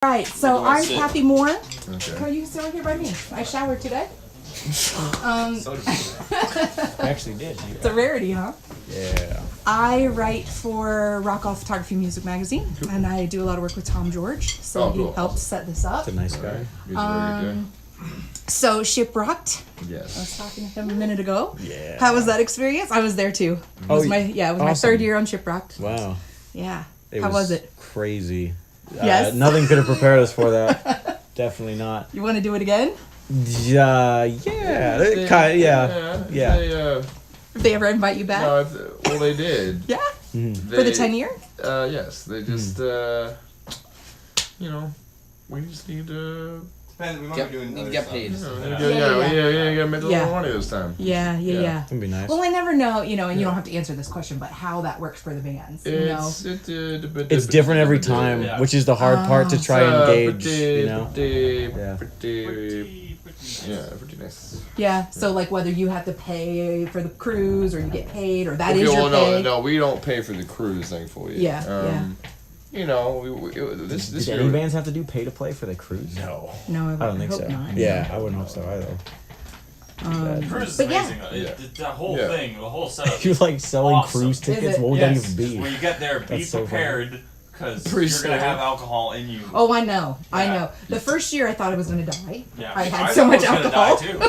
Right, so I'm sit? Kathy Moore. Okay. Oh, you can sit right here by me. I showered today. So did I actually did. It's a rarity, huh? Yeah. I write for Rock All Photography Music Magazine, and I do a lot of work with Tom George. So Oh, he cool. helped set this up. That's a nice guy. He's a very good So Shipwrecked. guy. I was Yes. talking to him a minute ago. Yeah. How was that experience? I was there too. It was my my awesome. third year on Shipwrecked. Wow. Yeah. How was it? Crazy. Yes? Nothing could have prepared us for that. Definitely not. You want to do it again? Yeah. Yeah. If they ever invite you back? No, well, they did. Yeah. They, For the 10 year? Yes, they just, we just need to. Depends, we might be doing Need to other get stuff. paid. Yeah, gotta make a little money this time. Yeah. That'd be nice. Well, I never know, and you don't have to answer this question, but how that works for the bands, It's different every time, Yeah. which is the hard part to try and gauge. Pretty nice. Yeah, so like whether you have to pay for the cruise or you get paid or that is Okay, your well, pay. no, we don't pay for the cruise, thankfully. Yeah. You know, this Did year. any bands have to do pay to play for the cruise? No. No, I don't think hope so. not. Yeah, I wouldn't hope so either. Cruise is But yeah. amazing. The whole Yeah. thing, the whole setup. You like selling Awesome. cruise tickets? it? What would Yes. that even be? When you get there, be That's so funny. prepared because you're Pre-sale. gonna have alcohol in you. Oh, I know. I Yeah. know. The first year I thought I was going to die. Yeah, I had thought so I much was gonna alcohol. die, too.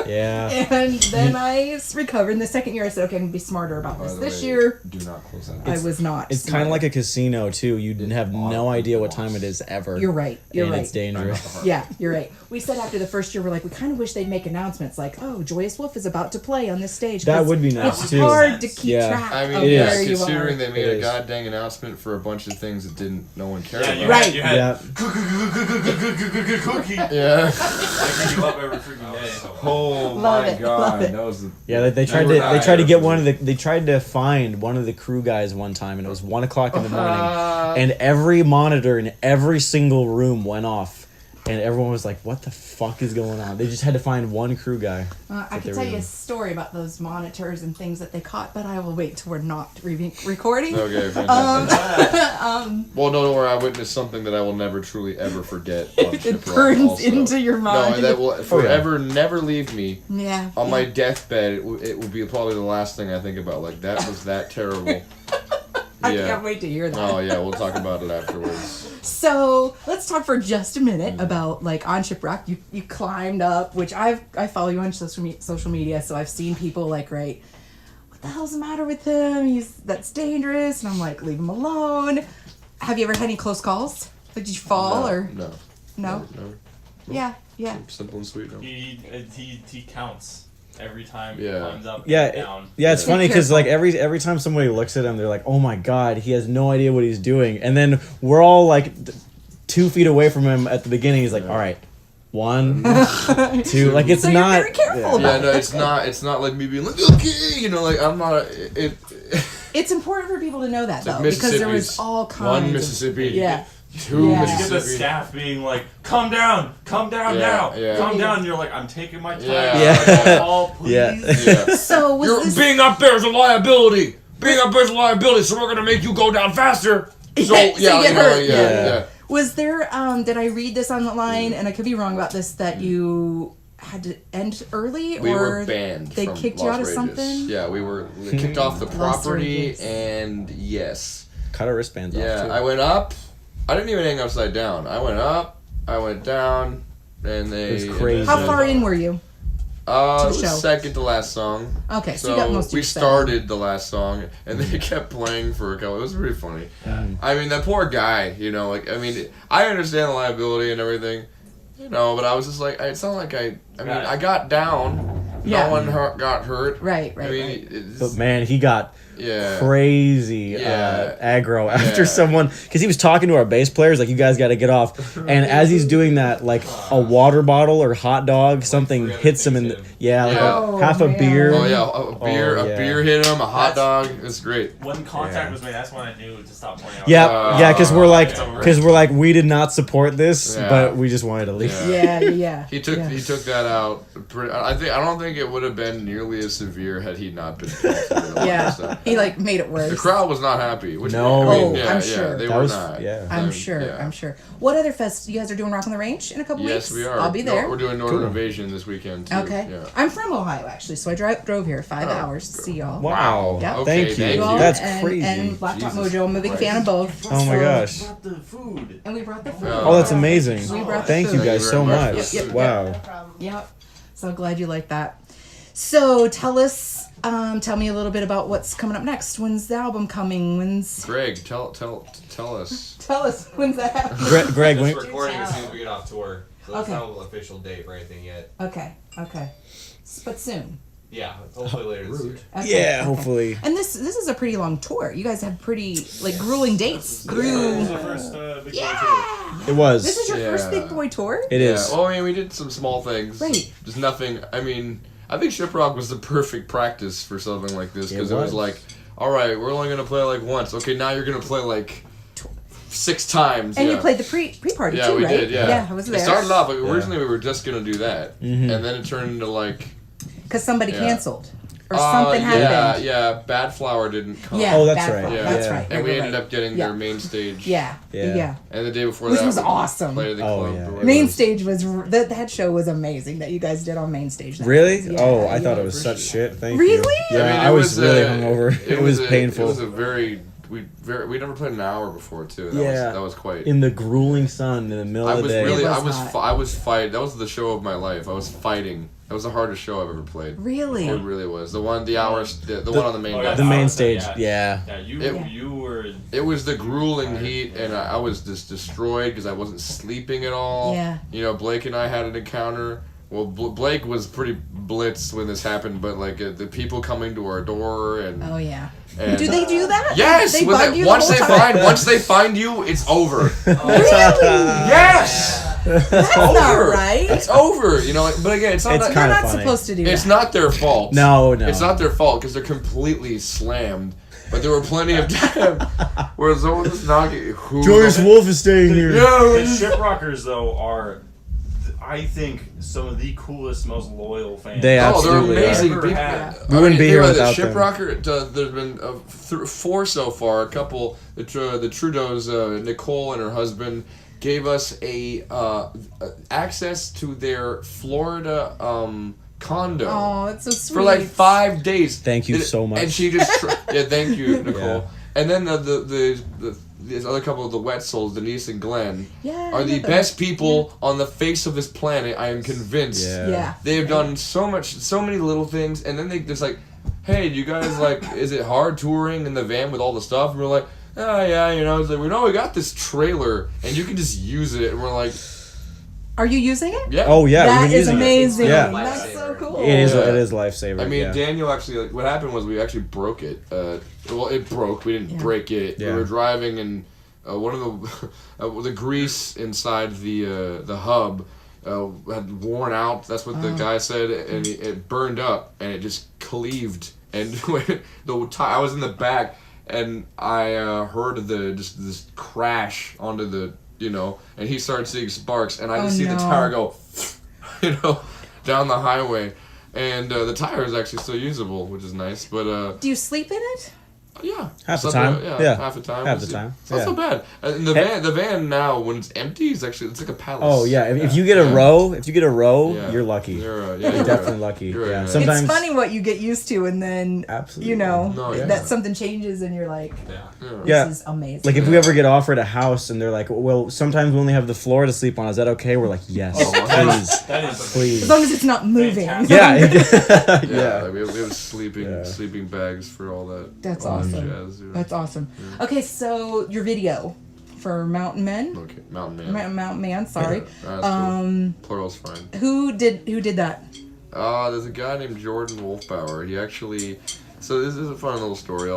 Yeah. And then I recovered. And the second year I said, okay, I'm going to be smarter about By this. the This way, year do not close that. I was not. It's kind of like a casino too. You have no idea what time it is ever. You're right. You're and right. it's dangerous. Yeah, you're right. We said after the first year, we're like, we kind of wish they'd make announcements like, oh, Joyous Wolf is about to play on this stage. That 'Cause would be nice it's too. hard to keep Yeah. track I mean, of It yeah, where you considering are. they made It a is. goddamn announcement for a bunch of things that none cared Yeah, about. you Right. had, you had Yeah. cookie. Yeah. Like you up every freaking day. Oh Love my it, god, love it. that was the. Yeah, they tried were to not they tried to get here one for of the they tried to find one of the crew guys one time, and it was 1:00 in the morning, Uh, and every monitor in every single room went off, and everyone was like, "What the fuck is going on?" They just had to find one crew guy. I But could they tell were you a in- story about those monitors and things that they caught, but I will wait till we're not recording. Okay, fantastic. Well, no, don't worry. I witnessed something that I will never truly ever forget. On It Shipwreck burns also. into your mind. No, that will forever never leave me. Yeah. On my deathbed, it will be probably the last thing I think about. Like, that was that terrible. I can't wait to hear that. Oh, yeah, we'll talk about it afterwards. So let's talk for just a minute about like on Shipwreck. You climbed up, which I follow you on social media, so I've seen people like write, "What the hell's the matter with him? That's dangerous," and I'm like, "Leave him alone." Have you ever had any close calls? Like, did you fall or No. no? No. Yeah. Simple and sweet, no. He counts every time he Yeah. climbs up Yeah, and down. Yeah, it's Be funny because careful. like every time somebody looks at him, they're like, "Oh my god, he has no idea what he's doing," and then we're all like 2 feet away from him at the beginning. He's like, "All right, 1, 2." Like it's So you're not. very careful Yeah, about no, it. it's not like me being like, okay, like, I'm not, It's important for people to know that though, like because there was Mississippi's all kinds. one of- Mississippi, Yeah. 2 Yeah. You get the Mississippi. staff being like, "Calm down Yeah, now, yeah. calm down." And you're like, "I'm taking my time. Yeah. Call, please." Yeah. Yeah. So was You're this? being up there is a liability. Being up there is a liability, so we're gonna make you go down faster. So So yeah, you get hurt. Yeah. Was there, did I read this on the line, and I could be wrong about this, that you had to end early? We or were banned. They from kicked you Las out of Vegas. something? Yeah, we were kicked off the Las property, Vegas. and yes, Cut our wristbands off. yeah, Too. I went up. I didn't even hang upside down. I went up. I went down, and they. It was crazy. How far in were you? It to the was show? second to last song. Okay, so you got most of we your set. started the last song, and they kept playing for a couple. It was pretty funny. I mean, that poor guy. I understand the liability and everything, but I was just like, it's not like I got down. Yeah. No one got hurt. Right. I mean, it's, But man, he got yeah. crazy Yeah. aggro after Yeah. someone because he was talking to our bass players like, "You guys got to get off." And as he's doing that, like a water bottle or hot dog, something hits him in the like Oh, half a man. beer. Oh yeah, a beer hit him. A hot That's- dog. It's great. When contact Yeah. was made, that's when I knew to stop playing. Yeah, because we're like, it's over. we did not support this, Yeah. but we just wanted to leave. Yeah. Yeah. He took yeah. that out. I don't think it would have been nearly as severe had he not been. Yeah. He like made it worse. The crowd was not happy. Which, No. I'm sure. They That were was- not. yeah. I'm sure. Yeah. I'm sure. What other fest? You guys are doing Rock on the Range in a couple weeks? Yes, we are. I'll be there. We're doing Northern Cool. Invasion this weekend too. Okay. Yeah. I'm from Ohio actually, so I drove here 5 Oh, hours to see y'all. Wow. Yep. Okay, Thank thank you. you. That's and, crazy. And Laptop Jesus Mojo. I'm a big fan of both. Oh my So- gosh. Brought the food. And we brought the food. Oh, Oh, that's amazing. We brought the Thank you food. guys so Thank you very much. much. Yep, yep, Wow. Yep. So glad you like that. So tell me a little bit about what's coming up next. When's the album coming? Greg, tell us. Tell us when's that happening? Greg, Just when, recording as soon as we get off tour. So that's Okay. not an official date or anything yet. Okay. But soon. Yeah, hopefully later this year. Okay, yeah, okay. hopefully. And this is a pretty long tour. You guys have pretty like grueling dates This through. is the first big tour. Yeah. It was. This is your first Yeah. big boy tour. It is. Yeah. Well, I mean, we did some small things. Right. Just nothing. I mean, I think Shiprock was the perfect practice for something like this because It it was was. like, all right, we're only gonna play like once. Okay, now you're gonna play like 6 times. And yeah. you played the pre-party Yeah, too, we right? did. Yeah. Yeah, I was It there. started off like originally we were just gonna do that, Mhm. and then it turned into like. Because somebody Yeah. canceled or something Yeah, happened. yeah. Bad Flower didn't come. Yeah. Oh, that's Bad right. Flower. Yeah. That's Yeah. right. And we Right, ended right. up getting Yeah. their main stage. Yeah. Yeah. And the day before Which that, was we awesome. Played at the Oh, club. yeah. or whatever. Main stage was that show was amazing that you guys did on main stage. that Really? night. Oh, Yeah, I thought yeah. it was such shit. Thank Really? you. Yeah, I mean, I it was really a- hungover. It was painful. It was a very we never played an hour before too. That was quite. In the grueling sun in the middle I of the was day. really It I was was hot. I was fighting. That was the show of my life. I was fighting. That was the hardest show I've ever played. Really? It really was. The one on the main. Oh, dance. the main Yeah. stage. Yeah. Yeah, It- you were. It was the grueling heat, and I was just destroyed because I wasn't sleeping at all. Yeah. You know, Blake and I had an encounter. Well, Blake was pretty blitz when this happened, but like the people coming to our door and. Oh yeah. and Do they do that? Yes. They when bug you the once whole they time? once they find you, it's over. Really? Yes. That's not over. right. It's over. You know, but again, it's not. It's that- You're kinda not funny. supposed to do It's that. not their fault. No. It's not their fault because they're completely slammed. But there were plenty of times where someone was knocking. Joyous Wolf is staying here. The shiprockers though are, I think, some of the coolest, most loyal fans. They Oh, they're absolutely amazing are. people. Yeah. We wouldn't be here The without them. Shiprocker, there's been 4 so far. A couple, the Trudeau's, Nicole and her husband, gave us a access to their Florida Oh, condo. it's so sweet. For like 5 days. Thank you so much. And she just yeah, thank you, Nicole. Yeah. And then this other couple of the Wetzel's, Denise and Glenn, Yeah, I are the know best that. people on the face of this planet. I am convinced. Yeah. Yeah. They have done so many little things, and then they just like, hey, do you guys like? Is it hard touring in the van with all the stuff? And we're like, oh yeah, you know. It's like we got this trailer, and you can just use it. And we're like, Are you using it? yeah. Oh yeah, That we've been is using amazing. It. Yeah. That's so cool. It is. Yeah. It is lifesaver. I mean, yeah. Daniel actually, like, what happened was we actually broke it. Well, it broke. We didn't Yeah. break it. Yeah. We were driving, and one of the grease inside the hub had worn out. That's what the guy said, and it burned up, and it just cleaved. And I was in the back, and I heard this crash onto the, and he started seeing sparks, and I just see the tire go, down the highway. And the tire is actually still usable, which is nice. But Do you sleep in it? yeah, Half the Something- time. Yeah. half the time. Half the time. It's not so bad. And the van now, when it's empty, is actually it's like a palace. Oh yeah, if you get a row, Yeah. you're lucky. You're You're definitely lucky. You're Yeah. right. Sometimes It's funny what you get used to, and then Absolutely. No, yeah. that something changes, and you're like, Yeah. "This Yeah. is amazing." Like if we ever get offered a house and they're like, well, sometimes we only have the floor to sleep on. Is that okay? We're like, yes, please, That is as please. long as it's not moving. Fantastic. Yeah, Yeah, yeah. like, we have sleeping Yeah. sleeping bags for all that. That's all that awesome. jazz, yeah. That's awesome. Okay, so your video for Mountain Men, Okay, Mountain Man. Mountain Man. Sorry. That's cool. Plural's fine. Who did that? There's a guy named Jordan Wolfbauer. He actually. So this is a fun little story.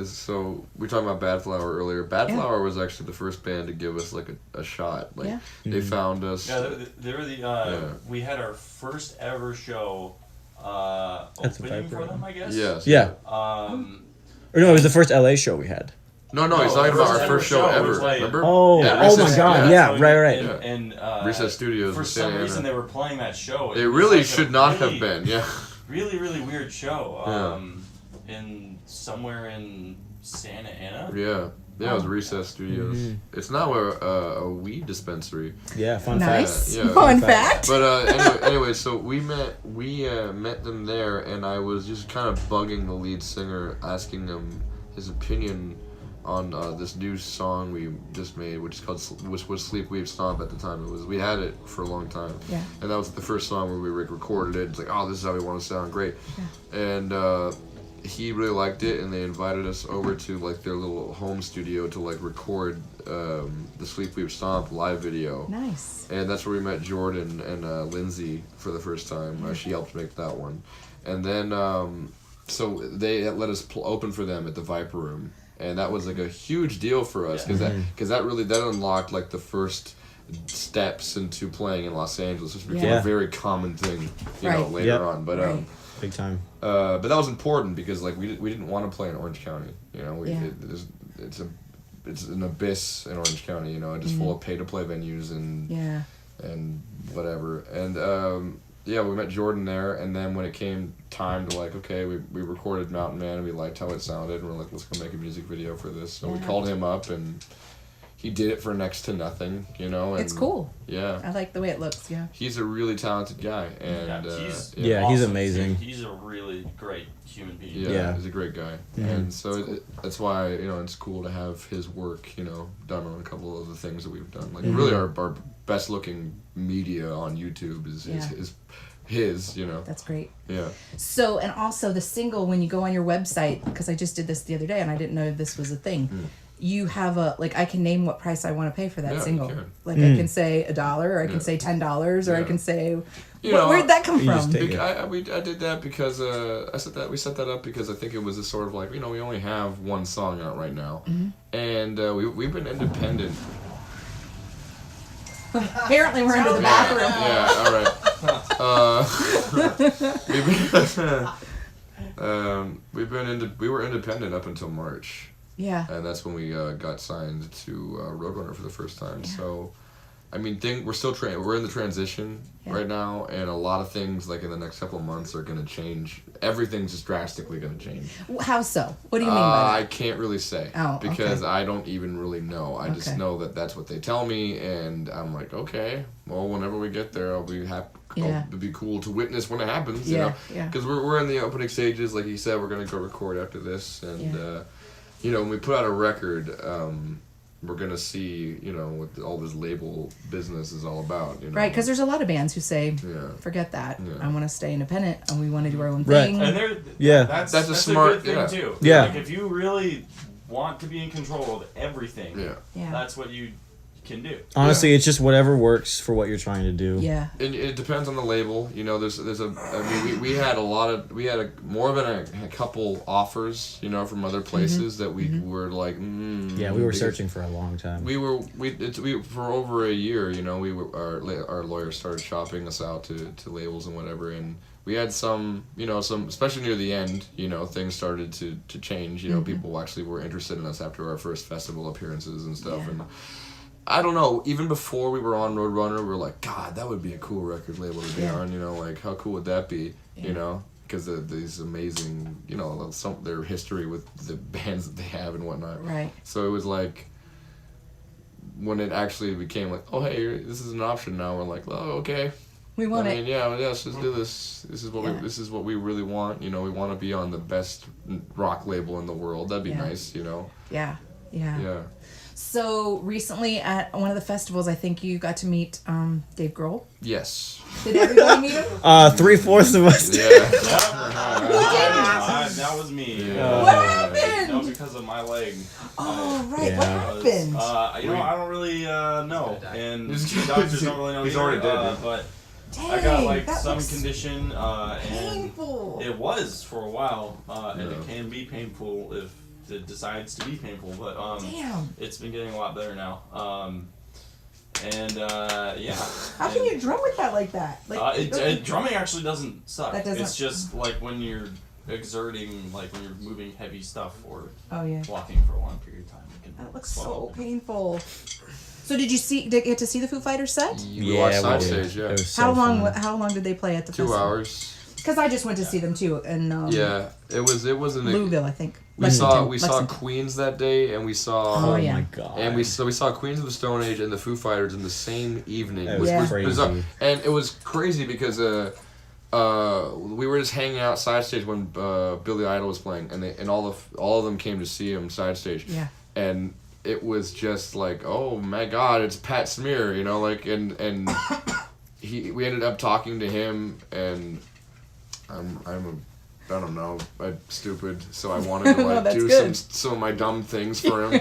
So we talked about Bad Flower earlier. Bad Yeah. Flower was actually the first band to give us like a shot. Like Yeah. they found us. Yeah, they were the. We had our first ever show. That's a Opening Viper. for them, I guess. Yes. Yeah. Um, Or no, it was the first LA show we had. No, he's talking about our first show ever. was like- Remember? Oh, Yeah, oh Recess- my God, yeah. yeah, right. And Recess Studios For in some Santa reason, Ana. they were playing that show. It was really like a should not really, have been. Yeah. Really, really weird show. Yeah. And somewhere in Santa Ana. Yeah. Yeah, it was Recess Studios. Mm-hmm. It's now a weed dispensary. Yeah, fun Nice. Yeah, yeah. Fun fact. But anyway, so we met them there, and I was just kind of bugging the lead singer, asking him his opinion on this new song we just made, which is called which was Sleep Weave Stomp at the time. We had it for a long time, Yeah. and that was the first song where we recorded it. It's like, oh, this is how we want to sound, great, and he really liked it, and they invited us over to like their little home studio to like record the Sleep Weave Stomp live video. Nice. And that's where we met Jordan and Lindsay for the first time. She helped make that one. And then, so they let us open for them at the Viper Room. And that was like a huge deal for us because that unlocked like the first steps into playing in Los Angeles, which became a very common thing, you know, later on. But big time. but that was important because like we didn't want to play in Orange County, you know. It's an abyss in Orange County, you know, just full of pay-to-play venues and whatever. And we met Jordan there, and then when it came time to like, okay, we recorded Mountain Man, and we liked how it sounded, and we're like, let's go make a music video for this. So we called him up, and he did it for next to nothing, you know. And It's cool. Yeah. I like the way it looks. Yeah. He's a really talented guy, and he's he's amazing. He's a really great human being. Yeah, he's a great guy, and so that's why, you know, it's cool to have his work, you know, done on a couple of the things that we've done. Like really, our best looking media on YouTube is his, you know. That's great. Yeah. So, and also the single, when you go on your website, because I just did this the other day and I didn't know this was a thing. You have I can name what price I want to pay for that single. You can. Like I can say $1, or I can say $10, or I can say, where'd that come from? I did that because we set that up because I think it was a sort of like, you know, we only have one song out right now, and we've been independent. Apparently we're into the bathroom. Yeah, all right. We were independent up until March. Yeah. And that's when we got signed to Roadrunner for the first time. Yeah. So, I mean, we're still we're in the transition right now, and a lot of things, like in the next couple of months, are going to change. Everything's just drastically going to change. How so? What do you mean by that? I can't really say. Because I don't even really know. I just know that that's what they tell me, and I'm like, okay, well, whenever we get there, I'll be happy. It'd be cool to witness when it happens, you know? Because we're in the opening stages, like you said, we're going to go record after this, and... you know, when we put out a record, we're going to see, you know, what all this label business is all about. You know? Right, because there's a lot of bands who say, forget that. I want to stay independent, and we want to do our own thing. And that's a smart good thing, too. Yeah. Like, if you really want to be in control of everything, that's what you can do. Honestly, it's just whatever works for what you're trying to do. Yeah. It depends on the label. You know, we had more than a couple offers, you know, from other places that we were like, Yeah, we were searching for a long time. We for over a year, you know, our lawyers started shopping us out to labels and whatever, and we had some, especially near the end, you know, things started to change. You know, people actually were interested in us after our first festival appearances and stuff, and I don't know, even before we were on Roadrunner, we were like, God, that would be a cool record label to be on, you know, like, how cool would that be, you know? Because of these amazing, you know, their history with the bands that they have and whatnot. Right. So it was like, when it actually became like, oh, hey, this is an option now, we're like, oh, okay. We want it. Let's just do this. This is what we really want, you know, we want to be on the best rock label in the world. That'd be nice, you know? Yeah. Yeah. So recently at one of the festivals, I think you got to meet Dave Grohl. Yes. Did everybody meet him? 3/4 of us did. Yeah. That was me. What happened? No, because of my leg. Oh, right. What happened? I don't really know, and the doctors don't really know. He's already dead, but Dang, I got like that some looks condition, painful. and it was for a while, and it can be painful if it decides to be painful, but it's been getting a lot better now. How can you drum with that like that? Like drumming actually doesn't suck. That doesn't- It's just like when you're exerting, like when you're moving heavy stuff or walking for a long period of time. It can that looks swell so up. painful. So did you get to see the Foo Fighters set? We watched Side Stage, It was so How long fun. How long did they play at the 2 festival? hours. Because I just went to see them too, and Yeah, it was an. Louisville, I think. We saw Lexington. Queens that day, and we saw. Oh, Oh yeah. my god. And we saw Queens of the Stone Age and the Foo Fighters in the same evening, That which was was crazy. bizarre. And it was crazy because we were just hanging out side stage when Billy Idol was playing, and all of them came to see him side stage. Yeah. And it was just like, oh my God, it's Pat Smear, you know, like, and we ended up talking to him, and I don't know, I'm stupid, so I wanted to No, like that's do good. some of my dumb things for him,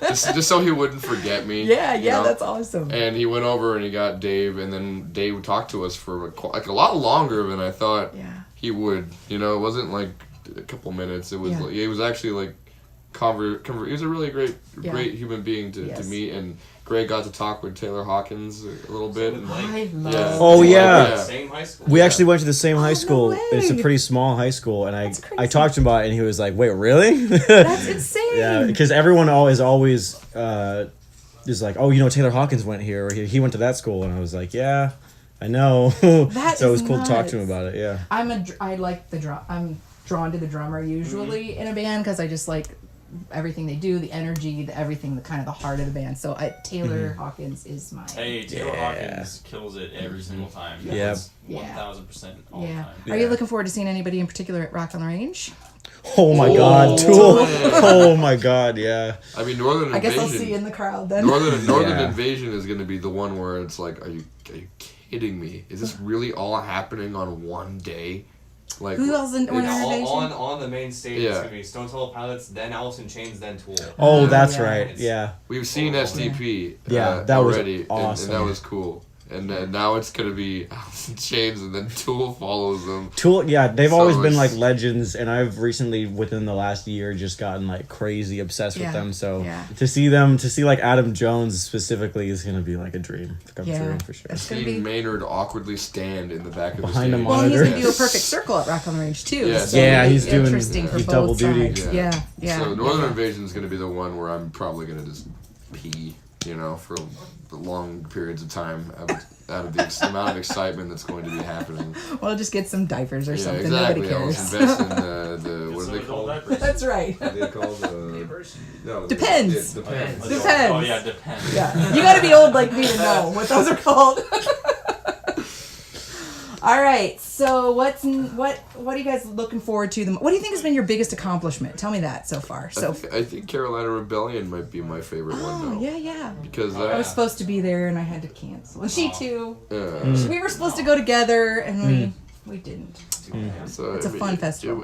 just so he wouldn't forget me. Yeah, you know? that's awesome. And he went over and he got Dave, and then Dave talked to us for like a lot longer than I thought Yeah. he would. You know, it wasn't like a couple minutes. It was Yeah. like, it was actually like he was a really great human being to Yes. meet, and Greg got to talk with Taylor Hawkins a little bit. And, I love. Yeah. Oh, yeah. Same high school. We actually went to the same high no school. way. It's a pretty small high school, and That's I crazy. talked to him about it, and he was like, "Wait, really?" That's insane. Yeah, because everyone always is like, "Oh, you know, Taylor Hawkins went here, or he went to that school," and I was like, "Yeah, I know." That so it is was cool to talk to him nuts. about it. Yeah. I like the drum. I'm drawn to the drummer usually in a band because I just like everything they do, the energy, everything, the kind of the heart of the band. So Taylor Hawkins is my. Hey, Taylor Yeah. Hawkins kills it every single time. Yeah. It's 1000% all the Yeah. time. Are you looking forward to seeing anybody in particular at Rock on the Range? Oh my God, Tool. Oh my God, yeah. I mean, Northern I guess I'll see Invasion. you in the crowd then. Northern Yeah. Invasion is going to be the one where it's like, are you kidding me? Is this really all happening on one day? Like, Who else in Northern it's- Invasion? On the main stage, Yeah. it's gonna be Stone Temple Pilots, then Alice in Chains, then Tool. Oh, that's yeah. right. Yeah. We've seen STP Yeah, that was already, awesome. and that was cool. And now it's gonna be Alice in Chains, and then Tool follows them. Tool, yeah, they've So always been it's- like legends, and I've recently, within the last year, just gotten like crazy obsessed Yeah, with them. So yeah. to see like Adam Jones specifically is gonna be like a dream to come Yeah. true for sure. That's gonna Seeing be. Maynard awkwardly stand in the back of Behind the the stage. Well, he's monitor. gonna do a perfect circle at Rock on the Range too. Yes. So Yeah, it'll he's be doing- interesting for he's both double duty. sides. Yeah, yeah. So Northern yeah. Invasion is gonna be the one where I'm probably gonna just pee, you know, for the long periods of time out of the amount of excitement that's going to be happening. Well, just get some diapers or Yeah, something. exactly. Nobody I'll cares. just invest in the what are they called? That's right. What are they called? No, Depends. Depends. Depends. Oh, yeah, depends. Yeah, you got to be old like me to know what those are called. All right, so what are you guys looking forward to? What do you think has been your biggest accomplishment? Tell me that so far. So, I think Carolina Rebellion might be my favorite one oh though. yeah. Because I was supposed to be there and I had to cancel. And she too. We were supposed to go together and we didn't. so It's a fun festival.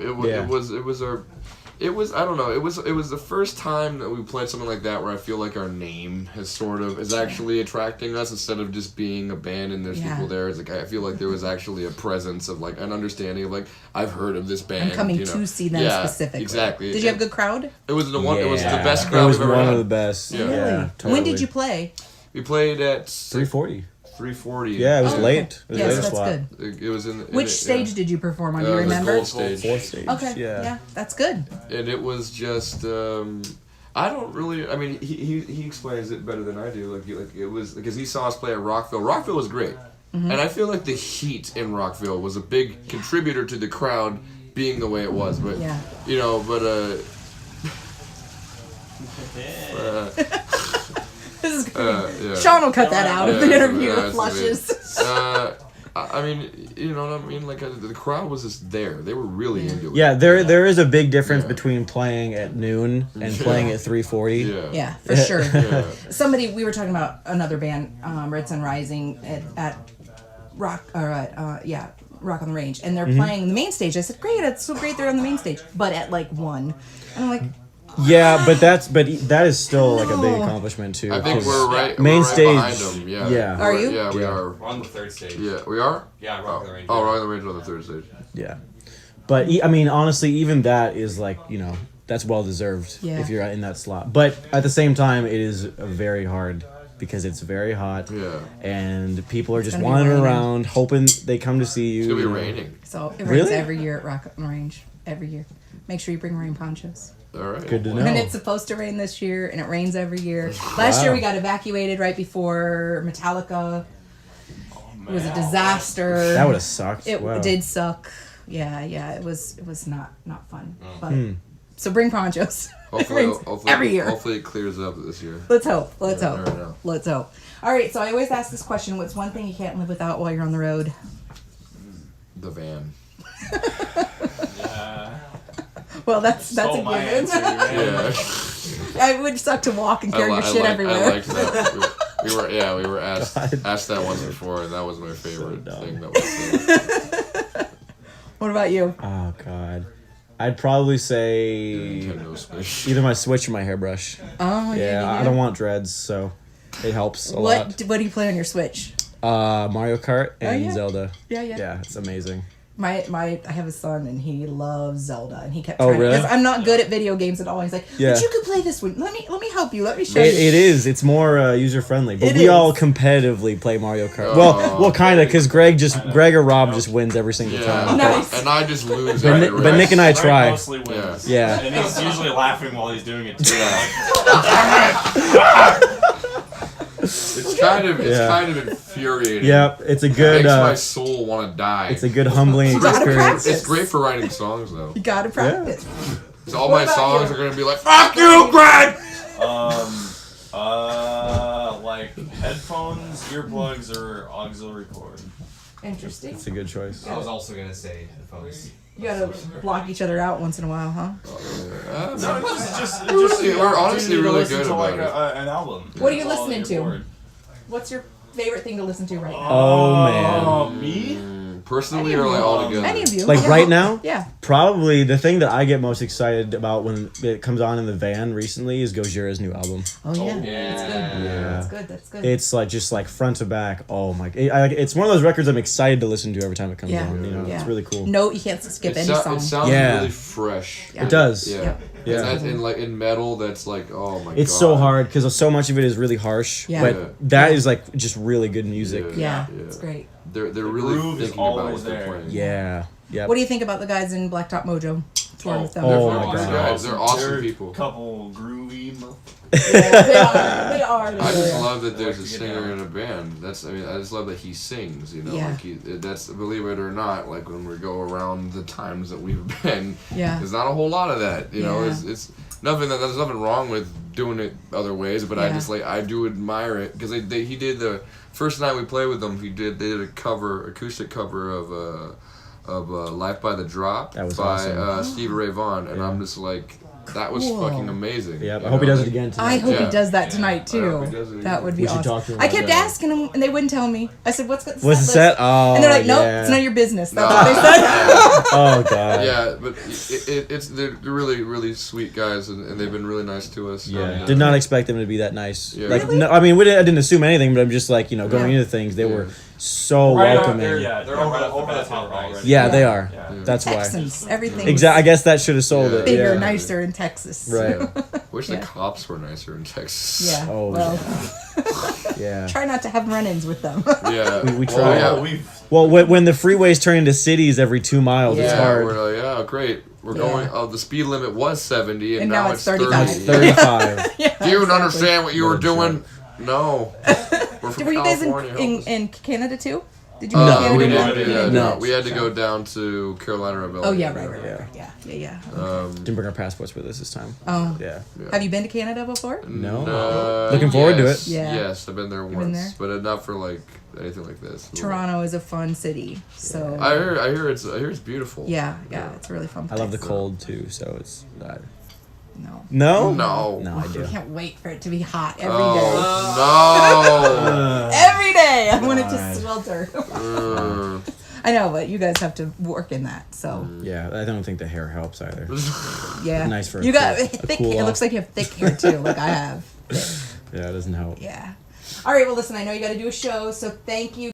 It was I don't know, it was the first time that we played something like that where I feel like our name has sort of is actually attracting us instead of just being a band and there's Yeah. people there. It's like I feel like there was actually a presence of like an understanding of like I've heard of this band. I'm coming you know. to see them Yeah, specifically. Exactly. Did you have a good crowd? It was the one. It was the Yeah. best It crowd was we've ever one had. of the best. Yeah. Really? Yeah, When did totally. you play? We played at 340. 340. Yeah, it was Oh, late. okay. It was Yes, later that's slot. good. It was in. Which stage did you perform on? Do you the remember? gold stage. Fourth stage. Okay. Yeah. That's good. And it was just. I don't really. I mean, he explains it better than I do. Like it was because he saw us play at Rockville. Rockville was great, and I feel like the heat in Rockville was a big contributor to the crowd being the way it was. But Yeah. you know, but This is good. yeah. Sean will cut that out of the Yeah, interview. it's Flushes. I mean, you know what I mean? Like, the crowd was just there. They were really into it. Yeah, there is a big difference Yeah. between playing at noon and Yeah. playing at 340. Yeah. Yeah, for sure. Yeah. We were talking about another band, Red Sun Rising at Rock on the Range, and they're playing the main stage. I said, great, it's so great they're on the main stage, but at like 1. And I'm like, Yeah, but that is still like a big No. accomplishment too. I think 'cause we're right. main we're right stage. behind them. Yeah. Yeah. Are you? Yeah, we Yeah. are. We're on the third stage. Yeah, we are. Yeah, Rock on the Range. Oh, Rock on the Range on the third stage. Yeah, but I mean, honestly, even that is like that's well deserved Yeah. if you're in that slot. But at the same time, it is very hard because it's very hot. Yeah. And people are just gonna be wandering raining. around, hoping they come to see you. It's gonna be you know. raining. so it rains Really? every year at Rock on the Range. Every year. Make sure you bring rain ponchos. All right. Good to know. And it's supposed to rain this year, and it rains every year. Last year Wow. we got evacuated right before Metallica. It was a disaster. That would have sucked. It Wow. did suck. yeah. It was not fun. But Hmm. so bring ponchos. Hopefully, every year. Hopefully it clears up this year. Let's hope. Let's Yeah, hope. never know. Let's hope. All right. So I always ask this question: what's one thing you can't live without while you're on the road? The van. Yeah. Well, that's a Stole my given. answer, man. Yeah. It would suck to walk and carry your shit I everywhere. liked that. We were asked that once before, and that was my favorite dumb. thing that was said. What about you? Oh God, I'd probably say Nintendo Switch. either my Switch or my hairbrush. Oh Yeah, I don't want dreads, so it helps a lot. What do you play on your Switch? Mario Kart and yeah. Zelda. Yeah. Yeah, it's amazing. I have a son and he loves Zelda and he kept Oh, trying really? because I'm not good at video games at all. He's like, Yeah. but you could play this one. Let me help you. Let me show It you. is. It's more user friendly, but It we is. all competitively play Mario Kart. Oh. Well, kind of, because Greg or Rob just wins every single Yeah, time. Nice. and I just lose But every Nick- but race. Nick and I Greg try. mostly wins. Yeah. And he's usually laughing while he's doing it too. It's kind of infuriating. Yep, it's a It good. makes my soul want to die. It's a good humbling You gotta experience. practice. It's great for writing songs though. You gotta practice. So all What my about songs you? are gonna be like, "Fuck you, Greg." Like headphones, earplugs, or auxiliary cord. Interesting. It's a good choice. I was also gonna say headphones. You gotta block each other out once in a while, huh? No, just we're honestly to really listen good to about like it. an album. What are you That's all listening on your to? board. What's your favorite thing to listen to right now? Oh, man. Me? Personally, Any of or like you. all together? Any of you? Like Yeah. right now, Yeah. probably the thing that I get most excited about when it comes on in the van recently is Gojira's new album. Oh yeah. yeah. That's good. Yeah. That's good. That's good. It's like just like front to back. Oh my! It's one of those records I'm excited to listen to every time it comes Yeah. on. You know, Yeah. it's really cool. No, you can't skip any It song. sounds Yeah. really fresh. Yeah. It does. Yeah. Yep. Yeah. And that's in metal, that's like, oh my god. It's so hard because so much of it is really harsh. Yeah. But Yeah. that is like just really good music. Yeah, Yeah. it's great. They're The really groove is thinking about always what they're there. playing. Yeah. Yeah. What do you think about the guys in Blacktop Mojo? Touring with them. Oh They're my awesome God. guys. They're awesome They're people. Couple groovy. They are. They are. I just They are. love that there's a to get singer down. in a band. I just love that he sings. You know, Yeah. like that's believe it or not. Like when we go around the times that we've been, Yeah. there's not a whole lot of that. You know, Yeah. it's nothing. There's nothing wrong with doing it other ways, but I Yeah. just I do admire it because he did the first night we played with them. They did a acoustic cover of Life by the Drop That was by awesome. Stevie Ray Vaughan, and Yeah. I'm just like, that was Cool. fucking amazing. Yep. you I hope he know, does it like- again tonight. I hope Yeah. he does that tonight I hope too. he does it That again. would be We should awesome. talk to him I about kept that. asking them, and they wouldn't tell me. I said, "What's the What's the list?" set? Oh, And they're like, "Nope, yeah. it's none of your business." That's No. what they said. Oh god. Yeah, but they're really really sweet guys, and they've been really nice to us. Yeah. And, Did not expect them to be that nice. Yeah. Like, Really? no, I mean, I didn't assume anything, but I'm just like, going Yeah. into things, they were Yeah. so Right out welcoming. there, Yeah, They're over the top already. Yeah. they are. Yeah. That's why. Texans, everything. Exactly. I guess that should have sold Yeah. it. Bigger, Yeah. nicer in Texas. Right. Wish Yeah. the cops were nicer in Texas. Yeah. Oh, well, Yeah. try not to have run-ins with them. Yeah. We Well, try. yeah, we've Well, when the freeways turn into cities every 2 miles, it's Yeah. hard. We're like, yeah, great. We're Yeah. going. The speed limit was 70, And now now it's it's 35. 30. 35. Yeah, Do you exactly. understand what you were What a joke. doing? No. We're from Were you guys California. in Canada too? Did you go to No, Canada? we too? didn't do that. No. No, we had to go down to Carolina or Oh yeah, right. Yeah. Yeah. Didn't bring our passports with us this time. Oh. Yeah. Have you been to Canada before? No. Looking forward to yes, it. Yeah. Yes, I've been there been once, there? but not for like anything like this. Toronto is a fun city, so I hear it's beautiful. yeah, it's a really fun I place. love the cold too, so it's not. No. No? No. No, I do. I can't wait for it to be hot every day. Oh Every day, I want it to God. swelter. no. I know, but you guys have to work in that, so Yeah, I don't think the hair helps either. yeah. Nice for a you got cool- a thick. cool It off. looks like you have thick hair too, like I have. Yeah, it doesn't help. Yeah. All right. Well, listen. I know you got to do a show, so thank you.